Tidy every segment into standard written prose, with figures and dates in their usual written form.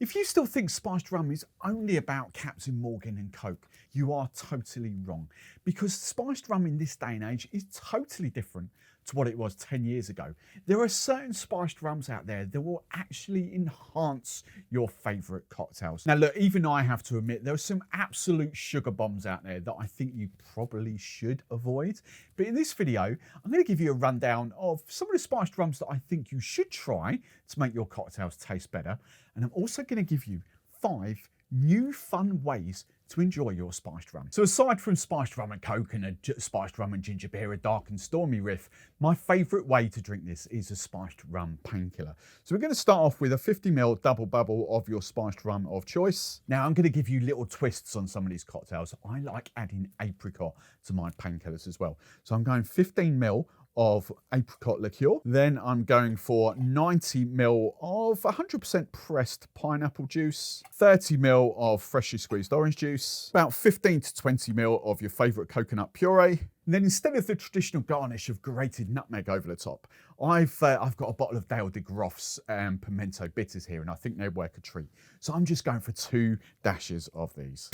If you still think spiced rum is only about Captain Morgan and Coke, you are totally wrong, because spiced rum in this day and age is totally different to what it was 10 years ago. There are certain spiced rums out there that will actually enhance your favourite cocktails. Now look, even I have to admit there are some absolute sugar bombs out there that I think you probably should avoid. But in this video, I'm going to give you a rundown of some of the spiced rums that I think you should try to make your cocktails taste better. And I'm also going to give you 5 new fun ways to enjoy your spiced rum. So aside from spiced rum and coke and a spiced rum and ginger beer, a dark and stormy Riff, my favourite way to drink this is a spiced rum painkiller. So we're going to start off with a 50ml double bubble of your spiced rum of choice. Now I'm going to give you little twists on some of these cocktails. I like adding apricot to my painkillers as well. So I'm going 15ml of apricot liqueur. Then I'm going for 90ml of 100% pressed pineapple juice, 30ml of freshly squeezed orange juice, about 15 to 20ml of your favourite coconut puree. And then instead of the traditional garnish of grated nutmeg over the top, I've got a bottle of Dale de Groff's pimento bitters here, and I think they work a treat. So I'm just going for 2 dashes of these.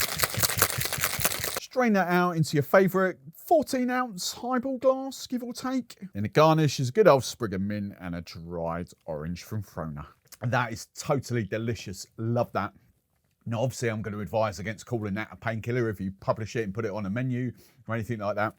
Strain that out into your favourite 14-ounce highball glass, give or take. Then the garnish is a good old sprig of mint and a dried orange from Frona. And that is totally delicious. Love that. Now, obviously, I'm going to advise against calling that a painkiller if you publish it and put it on a menu or anything like that.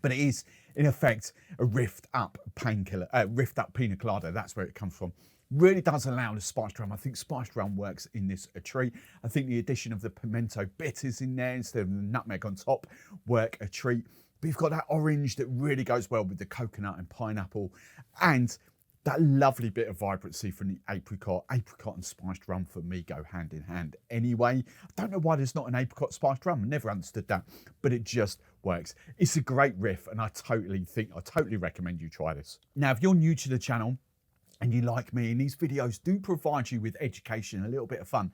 But it is, in effect, a riffed up painkiller, riffed up pina colada. That's where it comes from. Really does allow the spiced rum. I think spiced rum works in this a treat. I think the addition of the pimento bitters in there instead of the nutmeg on top work a treat. But you've got that orange that really goes well with the coconut and pineapple, and that lovely bit of vibrancy from the apricot. Apricot and spiced rum for me go hand in hand anyway. I don't know why there's not an apricot spiced rum. I never understood that, but it just works. It's a great riff, and I totally recommend you try this. Now, if you're new to the channel and you like me and these videos do provide you with education, a little bit of fun,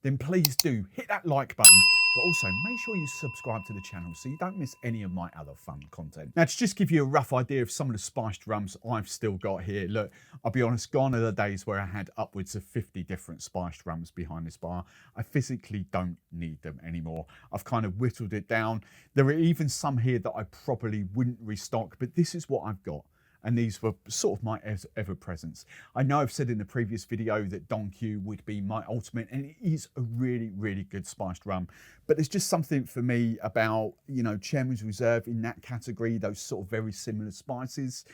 then please do hit that like button, but also make sure you subscribe to the channel so you don't miss any of my other fun content. Now, to just give you a rough idea of some of the spiced rums I've still got here, look, I'll be honest, gone are the days where I had upwards of 50 different spiced rums behind this bar. I physically don't need them anymore. I've kind of whittled it down. There are even some here that I probably wouldn't restock, but this is what I've got. And these were sort of my ever-presence. I know I've said in the previous video that Don Q would be my ultimate, and it is a really, really good spiced rum. But there's just something for me about, you know, Chairman's Reserve in that category, those sort of very similar spices.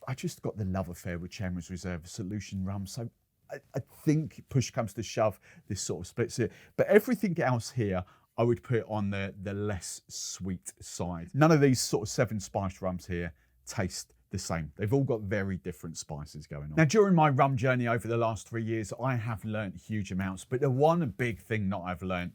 I just got the love affair with Chairman's Reserve Solution Rum. So I think push comes to shove, this sort of splits it. But everything else here, I would put on the less sweet side. None of these sort of 7 spiced rums here taste the same. They've all got very different spices going on. Now, during my rum journey over the last 3 years, I have learnt huge amounts, but the one big thing that I've learnt,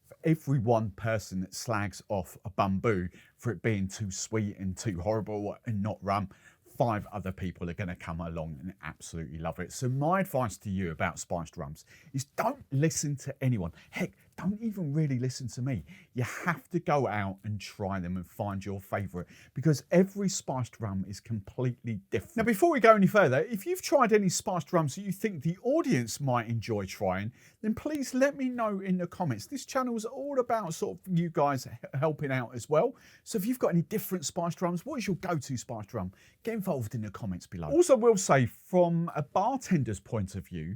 for every one person that slags off a bamboo for it being too sweet and too horrible and not rum, 5 other people are going to come along and absolutely love it. So my advice to you about spiced rums is don't listen to anyone. Heck, don't even really listen to me. You have to go out and try them and find your favourite, because every spiced rum is completely different. Now, before we go any further, if you've tried any spiced rums that you think the audience might enjoy trying, then please let me know in the comments. This channel is all about sort of you guys helping out as well. So if you've got any different spiced rums, what is your go-to spiced rum? Get involved in the comments below. Also, will say from a bartender's point of view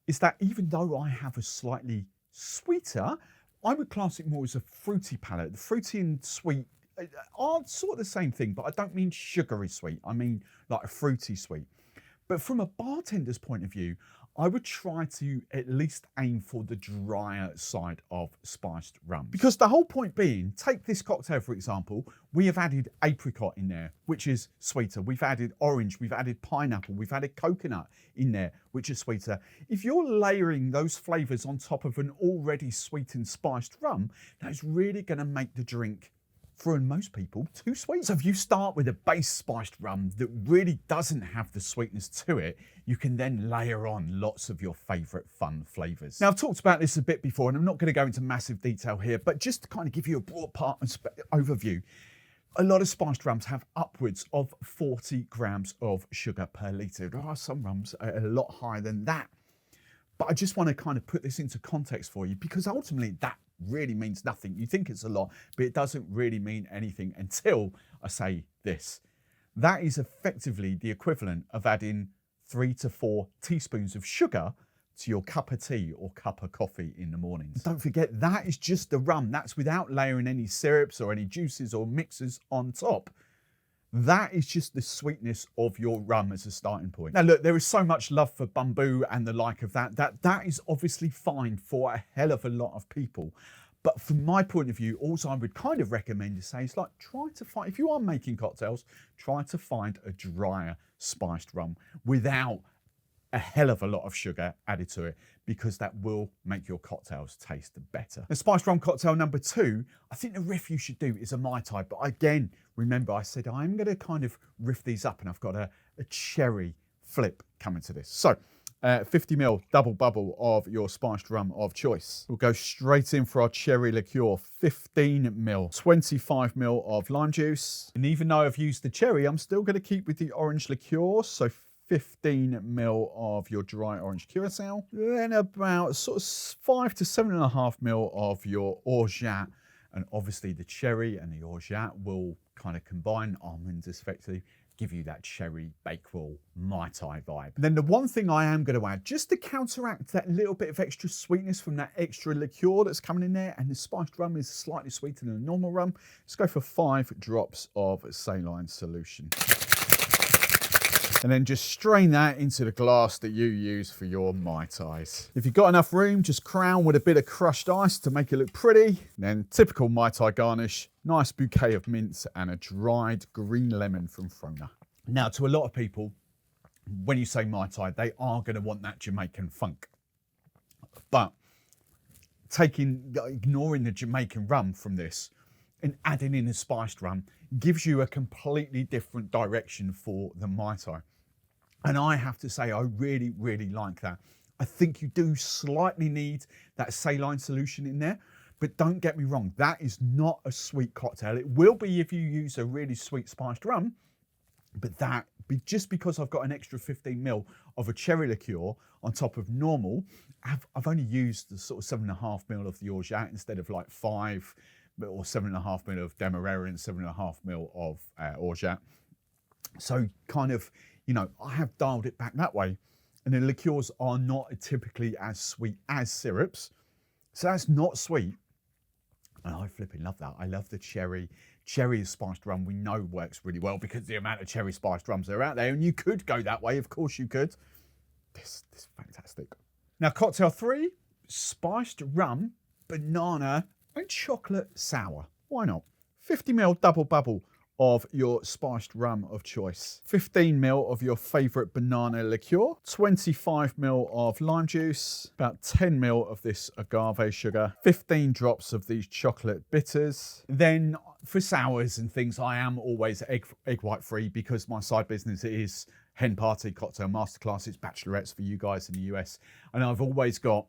is that even though I have a slightly sweeter, I would class it more as a fruity palate. The fruity and sweet are sort of the same thing, but I don't mean sugary sweet. I mean like a fruity sweet. But from a bartender's point of view, I would try to at least aim for the drier side of spiced rum. Because the whole point being, take this cocktail for example, we have added apricot in there, which is sweeter. We've added orange, we've added pineapple, we've added coconut in there, which is sweeter. If you're layering those flavours on top of an already sweet and spiced rum, that's really going to make the drink, for most people, too sweet. So if you start with a base spiced rum that really doesn't have the sweetness to it, you can then layer on lots of your favourite fun flavours. Now, I've talked about this a bit before, and I'm not going to go into massive detail here, but just to kind of give you a broad overview, a lot of spiced rums have upwards of 40 grams of sugar per litre. There are some rums a lot higher than that. But I just want to kind of put this into context for you, because ultimately that really means nothing. You think it's a lot, but it doesn't really mean anything until I say this. That is effectively the equivalent of adding 3 to 4 teaspoons of sugar to your cup of tea or cup of coffee in the mornings. Don't forget, that is just the rum. That's without layering any syrups or any juices or mixers on top. That is just the sweetness of your rum as a starting point. Now look, there is so much love for bamboo and the like of that is obviously fine for a hell of a lot of people. But from my point of view, all I would kind of recommend to say is, like, try to find, if you are making cocktails, try to find a drier spiced rum without a hell of a lot of sugar added to it, because that will make your cocktails taste better. The spiced rum cocktail number 2, I think the riff you should do is a Mai Tai. But again, remember I said I'm going to kind of riff these up, and I've got a cherry flip coming to this. So 50 ml double bubble of your spiced rum of choice. We'll go straight in for our cherry liqueur. 15 ml, 25 ml of lime juice. And even though I've used the cherry, I'm still going to keep with the orange liqueur. So 15 ml of your dry orange curacao. Then about sort of 5 to 7.5 ml of your orgeat. And obviously the cherry and the orgeat will kind of combine, almonds effectively, give you that cherry bakewell Mai Tai vibe. And then the one thing I am going to add, just to counteract that little bit of extra sweetness from that extra liqueur that's coming in there, and the spiced rum is slightly sweeter than a normal rum, let's go for 5 drops of saline solution. And then just strain that into the glass that you use for your Mai Tais. If you've got enough room, just crown with a bit of crushed ice to make it look pretty. Then typical Mai Tai garnish, nice bouquet of mints and a dried green lemon from Frona. Now, to a lot of people, when you say Mai Tai, they are going to want that Jamaican funk. But ignoring the Jamaican rum from this and adding in the spiced rum gives you a completely different direction for the Mai Tai. And I have to say, I really, really like that. I think you do slightly need that saline solution in there, but don't get me wrong, that is not a sweet cocktail. It will be if you use a really sweet spiced rum, but just because I've got an extra 15 ml of a cherry liqueur on top of normal, I've only used the sort of 7.5 ml of the orgeat instead of like 5 or 7.5 ml of demerara and 7.5 ml of orgeat. So kind of, you know, I have dialed it back that way. And the liqueurs are not typically as sweet as syrups. So that's not sweet. And I flipping love that. I love the cherry. Cherry spiced rum we know works really well because the amount of cherry spiced rums that are out there. And you could go that way, of course you could. This is fantastic. Now, cocktail 3, spiced rum, banana and chocolate sour. Why not? 50 ml double bubble of your spiced rum of choice. 15 ml of your favourite banana liqueur. 25 ml of lime juice. About 10 ml of this agave sugar. 15 drops of these chocolate bitters. Then for sours and things, I am always egg white free because my side business is hen party cocktail masterclasses, bachelorettes for you guys in the US. And I've always got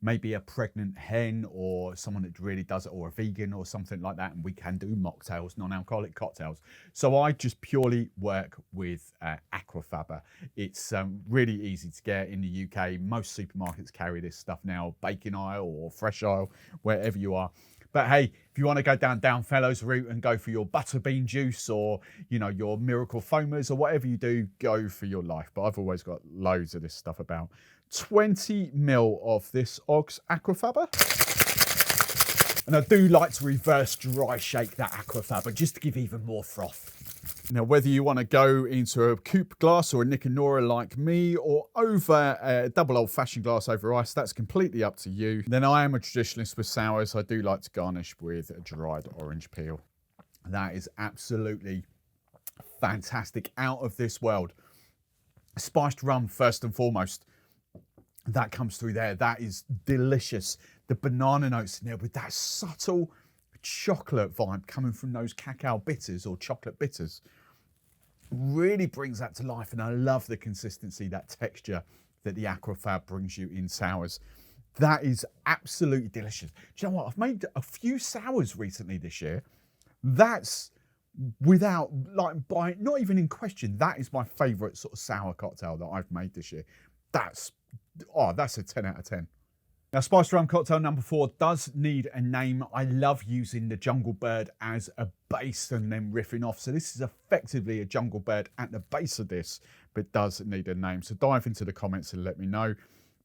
maybe a pregnant hen or someone that really does it, or a vegan or something like that, and we can do mocktails, non-alcoholic cocktails. So I just purely work with Aquafaba. It's really easy to get in the UK. Most supermarkets carry this stuff now, baking aisle or fresh aisle, wherever you are. But hey, if you want to go down Fellows route and go for your butterbean juice or, you know, your miracle foamers or whatever you do, go for your life. But I've always got loads of this stuff about. 20 ml of this Og's Aquafaba. And I do like to reverse dry shake that Aquafaba just to give even more froth. Now, whether you want to go into a coupe glass or a Nick and Nora like me, or over a double old-fashioned glass over ice, that's completely up to you. Then I am a traditionalist with sours. I do like to garnish with a dried orange peel. That is absolutely fantastic, out of this world. Spiced rum, first and foremost. That comes through there. That is delicious. The banana notes in there with that subtle chocolate vibe coming from those cacao bitters or chocolate bitters really brings that to life. And I love the consistency, that texture that the Aquafab brings you in sours. That is absolutely delicious. Do you know what? I've made a few sours recently this year. That's without, like, by not even in question, that is my favourite sort of sour cocktail that I've made this year. That's oh, that's a 10 out of 10. Now, Spiced Rum cocktail number 4 does need a name. I love using the Jungle Bird as a base and then riffing off. So this is effectively a Jungle Bird at the base of this, but does need a name. So dive into the comments and let me know.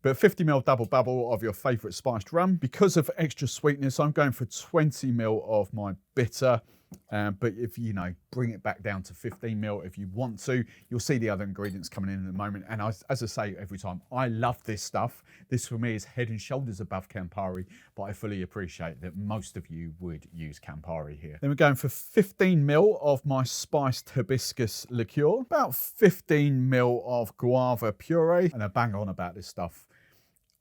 But 50ml double bubble of your favourite spiced rum. Because of extra sweetness, I'm going for 20ml of my bitter. But if you know, bring it back down to 15ml if you want to. You'll see the other ingredients coming in a moment. And as I say every time, I love this stuff. This for me is head and shoulders above Campari, but I fully appreciate that most of you would use Campari here. Then we're going for 15ml of my spiced hibiscus liqueur, about 15ml of guava puree, and I bang on about this stuff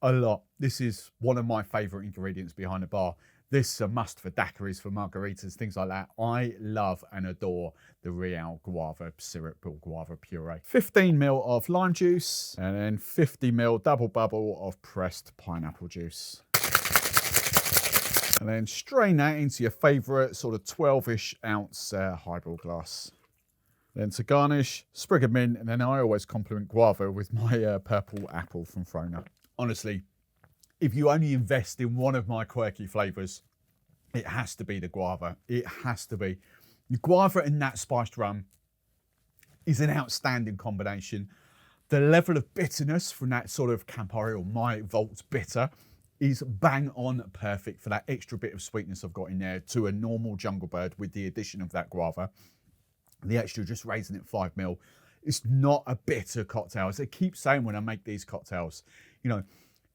a lot. This is one of my favourite ingredients behind the bar. This is a must for daiquiris, for margaritas, things like that. I love and adore the Real guava syrup or guava puree. 15ml of lime juice and then 50ml double bubble of pressed pineapple juice. And then strain that into your favourite sort of 12-ish ounce highball glass. Then to garnish, sprig of mint, and then I always compliment guava with my purple apple from Frona. Honestly, if you only invest in one of my quirky flavours, it has to be the guava. It has to be. The guava and that spiced rum is an outstanding combination. The level of bitterness from that sort of Campari or My Vault bitter is bang on perfect for that extra bit of sweetness I've got in there to a normal Jungle Bird with the addition of that guava. The extra just raising it 5ml. It's not a bitter cocktail. As I keep saying when I make these cocktails, you know,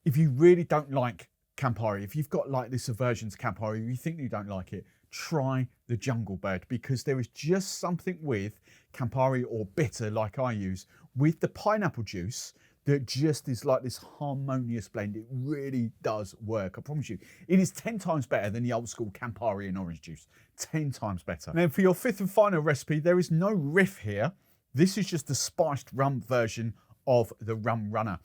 if you really don't like Campari, if you've got like this aversion to Campari, you think you don't like it, try the Jungle Bird, because there is just something with Campari or bitter like I use with the pineapple juice that just is like this harmonious blend. It really does work. I promise you. It is 10 times better than the old school Campari and orange juice. 10 times better. And then for your 5th and final recipe, there is no Riff here. This is just the spiced rum version of the Rum Runner.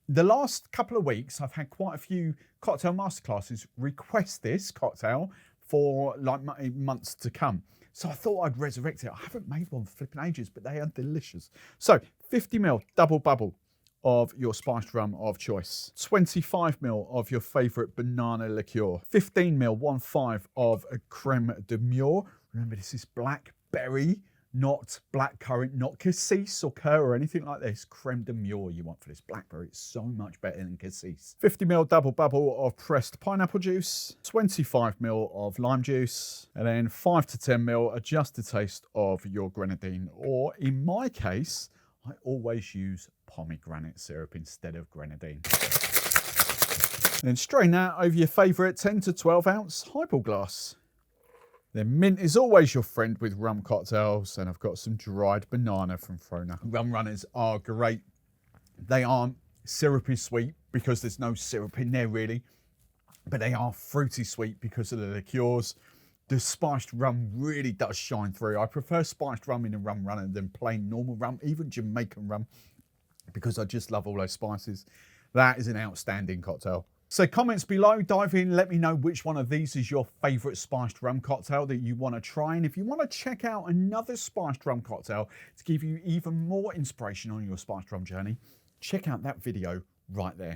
The last couple of weeks, I've had quite a few cocktail masterclasses request this cocktail for like months to come. So I thought I'd resurrect it. I haven't made one for flipping ages, but they are delicious. So 50ml double bubble of your spiced rum of choice, 25ml of your favourite banana liqueur, 15ml, 1/5 of a creme de mure. Remember, this is blackberry, not blackcurrant, not cassis or cur or anything like this. Creme de mure you want for this blackberry. It's so much better than cassis. 50ml double bubble of pressed pineapple juice, 25ml of lime juice, and then 5 to 10ml adjust the taste of your grenadine, or in my case, I always use pomegranate syrup instead of grenadine. And then strain that over your favourite 10 to 12 ounce highball glass. Then mint is always your friend with rum cocktails, and I've got some dried banana from Frona. Rum runners are great. They aren't syrupy sweet because there's no syrup in there really, but they are fruity sweet because of the liqueurs. The spiced rum really does shine through. I prefer spiced rum in a rum runner than plain normal rum, even Jamaican rum, because I just love all those spices. That is an outstanding cocktail. So comments below, dive in, let me know which one of these is your favourite spiced rum cocktail that you want to try. And if you want to check out another spiced rum cocktail to give you even more inspiration on your spiced rum journey, check out that video right there.